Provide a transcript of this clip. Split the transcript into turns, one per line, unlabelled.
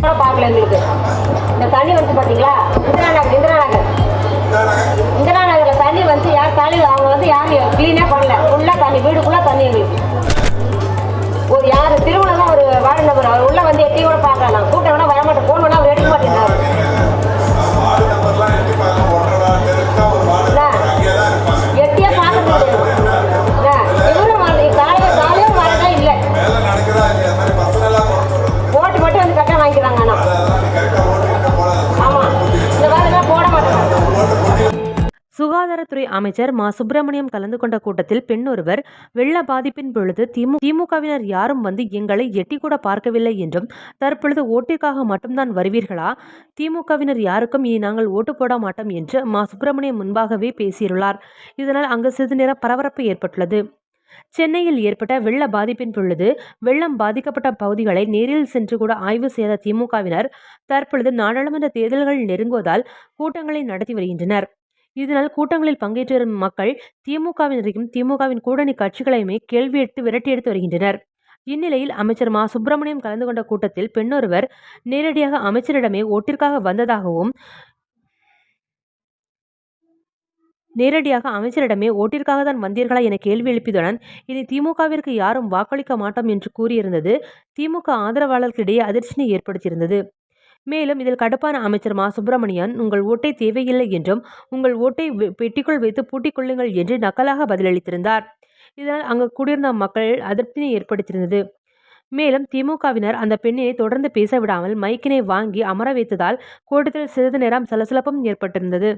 கூட பார்க்கல எங்களுக்கு. இந்த தண்ணி வந்து பார்த்தீங்களா, இந்திரா நகரில் தண்ணி வந்து யார் தலையில் அவங்க வந்து யாரும் க்ளீனாக பண்ணல. ஃபுல்லாக தண்ணி, வீடுக்குள்ளே தண்ணி எங்களுக்கு. ஒரு யார் திருமணம் தான் ஒரு வார்டு நம்பர், அவர் உள்ள வந்து எட்டி கூட பார்க்கலாம். கூட்டம் வேணா வரமாட்டேன், ஃபோன் பண்ணால் அவர் எடுக்க மாட்டேங்கிறாரு. எட்டியே பார்க்க முடியாது. இவரும் காலையும் வரதான் இல்லை. ஓட்டு மட்டும் வந்து கரெக்டாக வாங்கிக்கிறாங்க. ஆனால் ஆமாம், இந்த வாரம்லாம் போட மாட்டாங்க.
சுகாதாரத்துறை அமைச்சர் மா சுப்பிரமணியம் கலந்து கொண்ட கூட்டத்தில் பெண் ஒருவர் வெள்ள பாதிப்பின் பொழுது திமுகவினர் யாரும் வந்து எங்களை எட்டி கூட பார்க்கவில்லை என்றும், தற்பொழுது ஓட்டிற்காக மட்டும்தான் வருவீர்களா, திமுகவினர் யாருக்கும் இனி நாங்கள் ஓட்டு போட மாட்டோம் என்று மா சுப்பிரமணியம் முன்பாகவே பேசியுள்ளார். இதனால் அங்கு சிறிது நேரம் பரபரப்பு ஏற்பட்டுள்ளது. சென்னையில் ஏற்பட்ட வெள்ள பாதிப்பின் பொழுது வெள்ளம் பாதிக்கப்பட்ட பகுதிகளை நேரில் சென்று கூட ஆய்வு செய்த திமுகவினர் தற்பொழுது நாடாளுமன்ற தேர்தல்கள் நெருங்குவதால் கூட்டங்களை நடத்தி வருகின்றனர். இதனால் கூட்டங்களில் பங்கேற்று வரும் மக்கள் திமுகவினரையும் திமுகவின் கூட்டணி கட்சிகளையுமே விரட்டி எடுத்து வருகின்றனர். இந்நிலையில் அமைச்சர் மா சுப்பிரமணியம் கலந்து கொண்ட கூட்டத்தில் பெண்ணொருவர் நேரடியாக அமைச்சரிடமே ஓட்டிற்காக வந்ததாகவும், ஓட்டிற்காக தான் வந்தீர்களா என கேள்வி எழுப்பியதுடன், இனி திமுகவிற்கு யாரும் வாக்களிக்க மாட்டோம் என்று கூறியிருந்தது திமுக ஆதரவாளர்களிடையே அதிர்ச்சியை ஏற்படுத்தியிருந்தது. மேலும் இதில் கடுப்பான அமைச்சர் மா சுப்பிரமணியன், உங்கள் ஓட்டை தேவையில்லை என்றும், உங்கள் ஓட்டை பெட்டிக்குள் வைத்து பூட்டிக் கொள்ளுங்கள் என்று நக்கலாக பதிலளித்திருந்தார். இதனால் அங்கு கூடியிருந்த மக்கள் அதிருப்தியை ஏற்படுத்தியிருந்தது. மேலும் திமுகவினர் அந்த பெண்ணினை தொடர்ந்து பேச விடாமல் மைக்கினை வாங்கி அமர வைத்ததால் கூட்டத்தில் சிறிது நேரம் சலசலப்பும் ஏற்பட்டிருந்தது.